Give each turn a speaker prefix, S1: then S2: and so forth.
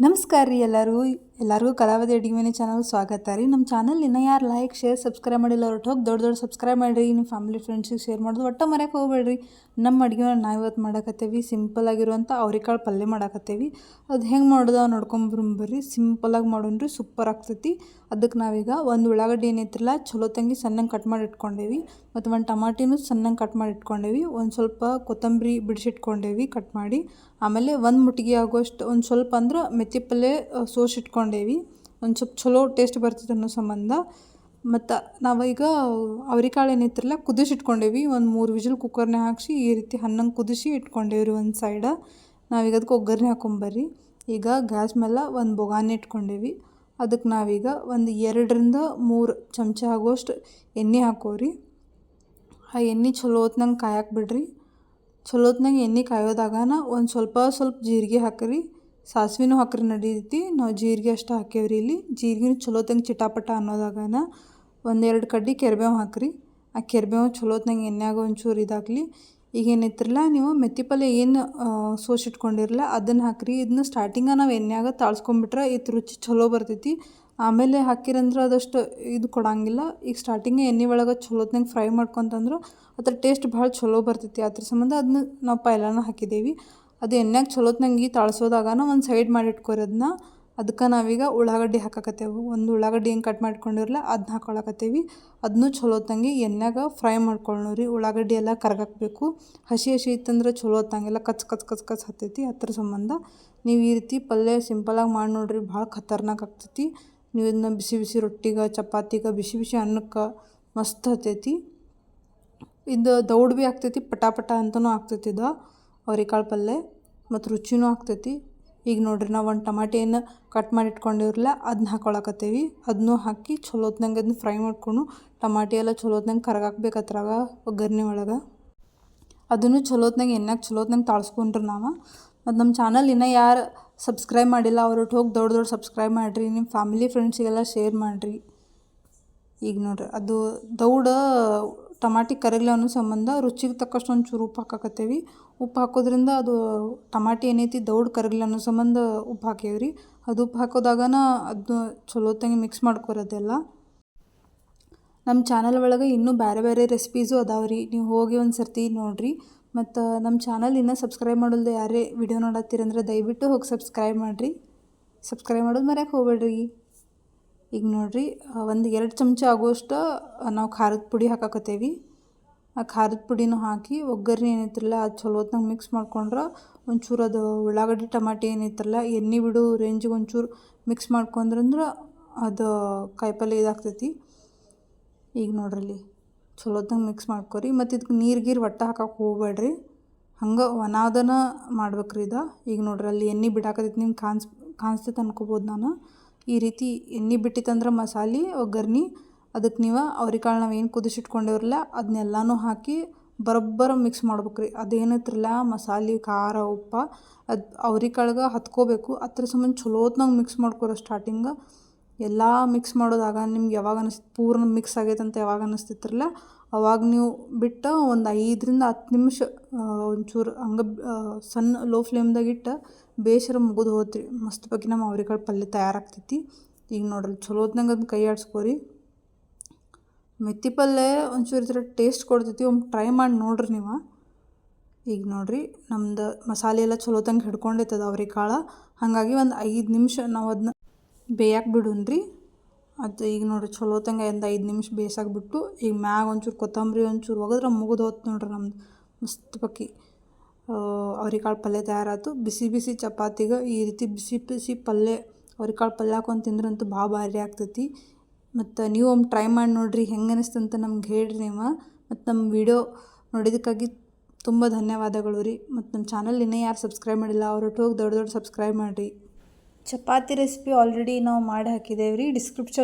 S1: ನಮಸ್ಕಾರ ರೀ ಎಲ್ಲರಿಗೂ ಕಲಾವತಿ ಅಡುಗೆ ಮನೆ ಚಾನಲ್ ಸ್ವಾಗತ ರೀ. ನಮ್ಮ ಚಾನಲ್ ಇನ್ನೂ ಯಾರು ಲೈಕ್ ಶೇರ್ ಸಬ್ಸ್ಕ್ರೈಬ್ ಮಾಡಿಲ್ಲ ಹೊರಟು ಹೋಗಿ ದೊಡ್ಡ ಸಬ್ಸ್ಕ್ರೈಬ್ ಮಾಡಿರಿ. ನಿಮ್ಮ ಫ್ಯಾಮಿಲಿ ಫ್ರೆಂಡ್ಸಿಗೆ ಶೇರ್ ಮಾಡೋದು ಒಟ್ಟು ಮರೆಯೋಕೆ ಹೋಗ್ಬೇಡ್ರಿ. ನಮ್ಮ ಅಡುಗೆ ನಾವು ಇವತ್ತು ಮಾಡಕತ್ತೇವಿ ಸಿಂಪಲ್ ಆಗಿರುವಂಥ ಅವ್ರೆಕಾಳು ಪಲ್ಯ ಮಾಡಕತ್ತೇವಿ. ಅದು ಹೆಂಗೆ ಮಾಡೋದು ನೋಡ್ಕೊಂಬರ್ರಿ. ಸಿಂಪಲಾಗಿ ಮಾಡೋಣ್ರಿ, ಸೂಪರ್ ಆಗ್ತೈತಿ. ಅದಕ್ಕೆ ನಾವೀಗ ಒಂದು ಉಳ್ಳಾಗಡ್ಡಿ ಏನೈತಿರಲ್ಲ ಚಲೋ ತಂಗಿ ಸಣ್ಣಗೆ ಕಟ್ ಮಾಡಿ ಇಟ್ಕೊಂಡೇವಿ. ಮತ್ತು ಒಂದು ಟಮಾಟಿನೂ ಸಣ್ಣಗೆ ಕಟ್ ಮಾಡಿ ಇಟ್ಕೊಂಡೇವಿ. ಒಂದು ಸ್ವಲ್ಪ ಕೊತ್ತಂಬರಿ ಬಿಡಿಸಿಟ್ಕೊಂಡೇವಿ ಕಟ್ ಮಾಡಿ. ಆಮೇಲೆ ಒಂದು ಮುಟ್ಟಿಗೆ ಆಗೋಷ್ಟು ಒಂದು ಸ್ವಲ್ಪ ಅಂದ್ರೆ ಮೆಂತ್ಯ ಪಲ್ಯ ಸೋಸಿಟ್ಕೊಂಡೇವಿ. ಒಂದು ಸ್ವಲ್ಪ ಚಲೋ ಟೇಸ್ಟ್ ಬರ್ತದೆ ಅನ್ನೋ ಸಂಬಂಧ. ಮತ್ತು ನಾವೀಗ ಅವ್ರೆಕಾಳು ಏನೈತಿರಲ್ಲ ಕುದಿಸಿಟ್ಕೊಂಡೇವಿ. ಒಂದು 3 ವಿಜಿಲ್ ಕುಕ್ಕರ್ನೇ ಹಾಕಿಸಿ ಈ ರೀತಿ ಹಣ್ಣಂಗೆ ಕುದಿಸಿ ಇಟ್ಕೊಂಡೇವ್ರಿ ಒಂದು ಸೈಡ. ನಾವೀಗ ಅದಕ್ಕೆ ಒಗ್ಗರಣೆ ಹಾಕೊಂಬರ್ರಿ. ಈಗ ಗ್ಯಾಸ್ ಮೇಲೆ ಒಂದು ಬೊಗಾನಿ ಇಟ್ಕೊಂಡೇವಿ. ಅದಕ್ಕೆ ನಾವೀಗ ಒಂದು 2ರಿಂದ 3 ಚಮಚ ಆಗೋಷ್ಟು ಎಣ್ಣೆ ಹಾಕೋರಿ. ಆ ಎಣ್ಣೆ ಚಲೋ ಹೊತ್ನಂಗೆ ಕಾಯಕ್ಕೆ ಬಿಡ್ರಿ. ಚಲೋ ಹೊತ್ನಾಗ ಎಣ್ಣೆ ಕಾಯೋದಾಗನ ಒಂದು ಸ್ವಲ್ಪ ಜೀರಿಗೆ ಹಾಕಿರಿ. ಸಾಸಿವೆನೂ ಹಾಕ್ರಿ ನಡೀತೈತಿ. ನಾವು ಜೀರಿಗೆ ಅಷ್ಟು ಹಾಕೇವ್ರಿ ಇಲ್ಲಿ. ಜೀರಿಗೆನೂ ಚಲೋ ತಂಗೆ ಚಿಟಾಪಟ ಅನ್ನೋದಾಗನ 1-2 ಕಡ್ಡಿ ಕೆರ್ಬೇವು ಹಾಕಿರಿ. ಆ ಕೆರ್ಬೇವು ಚಲೋ ಹೊತ್ನಾಗ ಎಣ್ಣೆಯಾಗ ಒಂಚೂರು ಇದಾಗಲಿ. ಈಗ ಏನೈತಿರಲ್ಲ ನೀವು ಮೆಂತ್ಯ ಪಲ್ಯ ಏನು ಸೋಸಿಟ್ಕೊಂಡಿರಲ್ಲ ಅದನ್ನು ಹಾಕಿರಿ. ಇದನ್ನ ಸ್ಟಾರ್ಟಿಂಗ ನಾವು ಎಣ್ಣೆಯಾಗ ತಾಳ್ಸ್ಕೊಂಬಿಟ್ರೆ ಇದು ರುಚಿ ಚಲೋ ಬರ್ತೈತಿ. ಆಮೇಲೆ ಹಾಕಿರಂದ್ರೆ ಅದಷ್ಟು ಇದು ಕೊಡಂಗಿಲ್ಲ. ಈಗ ಸ್ಟಾರ್ಟಿಂಗೇ ಎಣ್ಣೆ ಒಳಗೆ ಚಲೋ ಹೊತ್ನಾಗ ಫ್ರೈ ಮಾಡ್ಕೊಂತಂದ್ರೆ ಅದ್ರ ಟೇಸ್ಟ್ ಭಾಳ ಚಲೋ ಬರ್ತೈತಿ. ಅದ್ರ ಸಂಬಂಧ ಅದನ್ನ ನಾವು ಪೈಲಾನ ಹಾಕಿದ್ದೇವೆ. ಅದು ಎಣ್ಣೆಗೆ ಚಲೋ ಹೊತ್ನಾಗ ತಾಳ್ಸೋದಾಗನ ಒಂದು ಸೈಡ್ ಮಾಡಿ ಇಟ್ಕೊರಿ ಅದನ್ನ. ಅದಕ್ಕೆ ನಾವೀಗ ಉಳ್ಳಾಗಡ್ಡಿ ಹಾಕಕತ್ತೇವೆ. ಒಂದು ಉಳ್ಳಾಗಡ್ಡಿ ಹೆಂಗೆ ಕಟ್ ಮಾಡ್ಕೊಂಡಿರಲ್ಲ ಅದನ್ನ ಹಾಕೊಳಕತ್ತೇವಿ. ಅದನ್ನೂ ಚಲೋ ಹೊತ್ನಾಗ ಎಣ್ಣೆಗೆ ಫ್ರೈ ಮಾಡ್ಕೊಳ್ಳೋರಿ. ಉಳ್ಳಾಗಡ್ಡಿ ಎಲ್ಲ ಕರಗಾಕಬೇಕು. ಹಸಿ ಇತ್ತಂದ್ರೆ ಚಲೋ ಹೊತ್ತಂಗೆಲ್ಲ ಕಚ್ ಹತ್ತೈತಿ. ಅದ್ರ ಸಂಬಂಧ ನೀವು ಈ ರೀತಿ ಪಲ್ಯ ಸಿಂಪಲಾಗಿ ಮಾಡಿ ನೋಡ್ರಿ, ಭಾಳ ಖತರ್ನಾಕ್ ಆಗ್ತೈತಿ. ನೀವು ಇದನ್ನ ಬಿಸಿ ರೊಟ್ಟಿಗೆ ಚಪಾತಿಗೆ ಬಿಸಿ ಅನ್ನಕ್ಕೆ ಮಸ್ತ್ ಹತ್ತೈತಿ. ಇದು ದೌಡ್ ಭೀ ಆಗ್ತೈತಿ, ಪಟಾಪಟ ಅಂತಲೂ ಆಗ್ತೈತಿ. ಇದು ಅವ್ರೆಕಾಳು ಪಲ್ಯ ಮತ್ತು ರುಚಿನೂ ಆಗ್ತೈತಿ. ಈಗ ನೋಡ್ರಿ ನಾವು ಒಂದು ಟಮಾಟಿ ಏನು ಕಟ್ ಮಾಡಿ ಇಟ್ಕೊಂಡಿರಲ್ಲ ಅದನ್ನ ಹಾಕೊಳಕತ್ತೇವಿ. ಅದನ್ನೂ ಹಾಕಿ ಚಲೋ ಹೊತ್ನಂಗೆ ಅದನ್ನ ಫ್ರೈ ಮಾಡ್ಕೊಂಡು ಟಮಾಟಿ ಎಲ್ಲ ಚಲೋ ಹೊತ್ನಂಗೆ ಕರಗಾಕ್ಬೇಕು ಅದ್ರಾಗ ಒಗ್ಗರಣೆ ಒಳಗೆ. ಅದನ್ನು ಚಲೋ ಹೊತ್ನಾಗ ಎಣ್ಣೆಗೆ ಚಲೋ ಹೊತ್ನಂಗೆ ತಾಳ್ಸ್ಕೊಂಡ್ರಿ ನಾವು. ಮತ್ತು ನಮ್ಮ ಚಾನಲ್ ಇನ್ನೂ ಯಾರು ಸಬ್ಸ್ಕ್ರೈಬ್ ಮಾಡಿಲ್ಲ ಅವ್ರೊಟ್ಟು ಹೋಗಿ ದೊಡ್ಡ ಸಬ್ಸ್ಕ್ರೈಬ್ ಮಾಡಿರಿ. ನಿಮ್ಮ ಫ್ಯಾಮಿಲಿ ಫ್ರೆಂಡ್ಸಿಗೆಲ್ಲ ಶೇರ್ ಮಾಡಿರಿ. ಈಗ ನೋಡ್ರಿ ಅದು ದೌಡ ಟಮಾಟಿ ಕರಗಲಿ ಅನ್ನೋ ಸಂಬಂಧ ರುಚಿಗೆ ತಕ್ಕಷ್ಟು ಒಂಚೂರು ಉಪ್ಪು ಹಾಕಕತ್ತೇವಿ. ಉಪ್ಪು ಹಾಕೋದ್ರಿಂದ ಅದು ಟಮಾಟಿ ಏನೈತಿ ದೌಡ್ ಕರಗಲಿ ಅನ್ನೋ ಸಂಬಂಧ ಉಪ್ಪು ಹಾಕೇವ್ರಿ. ಅದು ಉಪ್ಪು ಹಾಕೋದಾಗನ ಅದು ಚಲೋ ಹೊತ್ತಂಗೆ ಮಿಕ್ಸ್ ಮಾಡ್ಕೊರೋದೆಲ್ಲ. ನಮ್ಮ ಚಾನಲ್ ಒಳಗೆ ಇನ್ನೂ ಬೇರೆ ರೆಸಿಪೀಸು ಅದಾವ್ರಿ. ನೀವು ಹೋಗಿ ಒಂದು ಸರ್ತಿ ನೋಡಿರಿ. ಮತ್ತು ನಮ್ಮ ಚಾನಲ್ ಇನ್ನೂ ಸಬ್ಸ್ಕ್ರೈಬ್ ಮಾಡೋದು ಯಾರೇ ವಿಡಿಯೋ ನೋಡತ್ತೀರಂದ್ರೆ ದಯವಿಟ್ಟು ಹೋಗಿ ಸಬ್ಸ್ಕ್ರೈಬ್ ಮಾಡಿರಿ. ಸಬ್ಸ್ಕ್ರೈಬ್ ಮಾಡೋದು ಮರೆಯೋಕೆ ಹೋಗ್ಬೇಡ್ರಿ. ಈಗ ನೋಡಿರಿ 1-2 ಚಮಚ ಆಗೋಷ್ಟು ನಾವು ಖಾರದ ಪುಡಿ ಹಾಕಕತ್ತೇವಿ. ಆ ಖಾರದ ಪುಡಿನೂ ಹಾಕಿ ಒಗ್ಗರಣೆ ಏನೈತಿರಲ್ಲ ಅದು ಚಲೋ ಹೊತ್ನಾಗ ಮಿಕ್ಸ್ ಮಾಡ್ಕೊಂಡ್ರೆ ಒಂಚೂರು ಅದು ಉಳ್ಳಾಗಡ್ಡಿ ಟಮಾಟಿ ಏನೈತಿರಲ್ಲ ಎಣ್ಣೆ ಬಿಡು ರೇಂಜಿಗೆ ಒಂಚೂರು ಮಿಕ್ಸ್ ಮಾಡ್ಕೊಂಡ್ರಂದ್ರೆ ಅದು ಕಾಯಿಪಲ್ಯ ಇದಾಗ್ತೈತಿ. ಈಗ ನೋಡ್ರಲ್ಲಿ ಚಲೋ ಹೊತ್ನಾಗ ಮಿಕ್ಸ್ ಮಾಡ್ಕೊರಿ. ಮತ್ತು ಇದಕ್ಕೆ ನೀರು ಒಟ್ಟು ಹಾಕಕ್ಕೆ ಹೋಗ್ಬೇಡ್ರಿ. ಹಂಗೆ ಒಣದನ ಮಾಡ್ಬೇಕ್ರಿ ಇದು. ಈಗ ನೋಡ್ರಿ ಅಲ್ಲಿ ಎಣ್ಣೆ ಬಿಡಾಕತ್ತೈತಿ. ನಿಮ್ಗೆ ಕಾಣಿಸ್ತೈತೆ ಅನ್ಕೋಬೋದು ನಾನು. ಈ ರೀತಿ ಎಣ್ಣೆ ಬಿಟ್ಟಿತ್ತಂದ್ರೆ ಮಸಾಲೆ ಒಗ್ಗರಣೆ ಅದಕ್ಕೆ ನೀವು ಅವ್ರೆಕಾಳು ನಾವು ಏನು ಕುದಿಸಿಟ್ಕೊಂಡಿರಲ್ಲ ಅದನ್ನೆಲ್ಲನೂ ಹಾಕಿ ಬರೋಬ್ಬರ ಮಿಕ್ಸ್ ಮಾಡ್ಬೇಕ್ರಿ. ಅದೇನೈತಿರಲ್ಲ ಮಸಾಲೆ ಖಾರ ಉಪ್ಪು ಅದು ಅವ್ರೆಕಾಳಿಗೆ ಹತ್ಕೋಬೇಕು. ಅದ್ರ ಸಂಬಂಧ ಚಲೋ ಹೊತ್ನಾಗ ಮಿಕ್ಸ್ ಮಾಡ್ಕೊರಿ. ಸ್ಟಾರ್ಟಿಂಗ ಎಲ್ಲ ಮಿಕ್ಸ್ ಮಾಡೋದಾಗ ನಿಮ್ಗೆ ಯಾವಾಗ ಅನಿಸ್ತು ಪೂರ್ಣ ಮಿಕ್ಸ್ ಆಗೈತೆ ಅಂತ ಯಾವಾಗ ಅನ್ನಿಸ್ತಿತ್ರಲ್ಲ ಅವಾಗ ನೀವು ಬಿಟ್ಟು ಒಂದು 5ರಿಂದ 10 ನಿಮಿಷ ಒಂಚೂರು ಹಂಗೆ ಸಣ್ಣ ಲೋ ಫ್ಲೇಮ್ದಾಗಿಟ್ಟು ಬೇಸರ ಮುಗಿದು ಹೋತ್ರಿ. ಮಸ್ತ್ ಬಗ್ಗೆ ನಮ್ಮ ಅವ್ರೆಕಾಳು ಪಲ್ಯ ತಯಾರಾಗ್ತೈತಿ. ಈಗ ನೋಡ್ರಿ ಚಲೋ ಹೊತ್ನಾಗ ಅದನ್ನ ಕೈ ಆಡಿಸ್ಕೊರಿ. ಮೆಂತ್ಯ ಪಲ್ಯ ಒಂಚೂರು ಈ ಥರ ಟೇಸ್ಟ್ ಕೊಡ್ತೈತಿ. ಒಮ್ಮೆ ಟ್ರೈ ಮಾಡಿ ನೋಡ್ರಿ ನೀವು. ಈಗ ನೋಡ್ರಿ ನಮ್ದು ಮಸಾಲೆ ಎಲ್ಲ ಚಲೋ ಹೊತ್ನಾಗ ಹಿಡ್ಕೊಂಡೈತದ ಅವ್ರೆಕಾಳು. ಹಾಗಾಗಿ ಒಂದು 5 ನಿಮಿಷ ನಾವು ಅದನ್ನ ಬೇಯಕ್ಕೆ ಬಿಡೋಣ್ರಿ. ಅದು ಈಗ ನೋಡ್ರಿ ಚಲೋ ಹೊತ್ನಾಗ ಒಂದು 5 ನಿಮಿಷ ಬೇಯಿಸಕ್ಕೆ ಬಿಟ್ಟು ಈಗ ಮ್ಯಾಗ ಒಂಚೂರು ಕೊತ್ತಂಬರಿ ಒಂಚೂರು ಒಗೆದ್ರೆ ಮುಗಿದು ಹೋತು ನೋಡ್ರಿ ನಮ್ದು ಮಸ್ತ್ ಪಕ್ಕಿ ಅವ್ರೆಕಾಳು ಪಲ್ಯ ತಯಾರಾಯ್ತು. ಬಿಸಿ ಚಪಾತಿಗೆ ಈ ರೀತಿ ಬಿಸಿ ಪಲ್ಯ ಅವ್ರೆಕಾಳು ಪಲ್ಯ ಹಾಕೊಂಡು ತಿಂದ್ರಂತೂ ಭಾರಿ ಆಗ್ತೈತಿ. ಮತ್ತು ನೀವು ಒಮ್ಮೆ ಟ್ರೈ ಮಾಡಿ ನೋಡಿರಿ ಹೆಂಗೆ ಅನಿಸ್ತಂತ ನಮ್ಗೆ ಹೇಳ್ರಿ ನೀವು. ಮತ್ತು ನಮ್ಮ ವಿಡಿಯೋ ನೋಡಿದ್ದಕ್ಕಾಗಿ ತುಂಬ ಧನ್ಯವಾದಗಳು ರೀ. ಮತ್ತು ನಮ್ಮ ಚಾನಲ್ ಇನ್ನೂ ಯಾರು ಸಬ್ಸ್ಕ್ರೈಬ್ ಮಾಡಿಲ್ಲ ಅವ್ರೊಟ್ಟು ಹೋಗಿ ದೊಡ್ಡ ಸಬ್ಸ್ಕ್ರೈಬ್ ಮಾಡಿರಿ. ಚಪಾತಿ ರೆಸಿಪಿ ಆಲ್ರೆಡಿ ನಾವು ಮಾಡಿ ಹಾಕಿದ್ದೇವೆ ರೀ. ಡಿಸ್ಕ್ರಿಪ್ಷನ್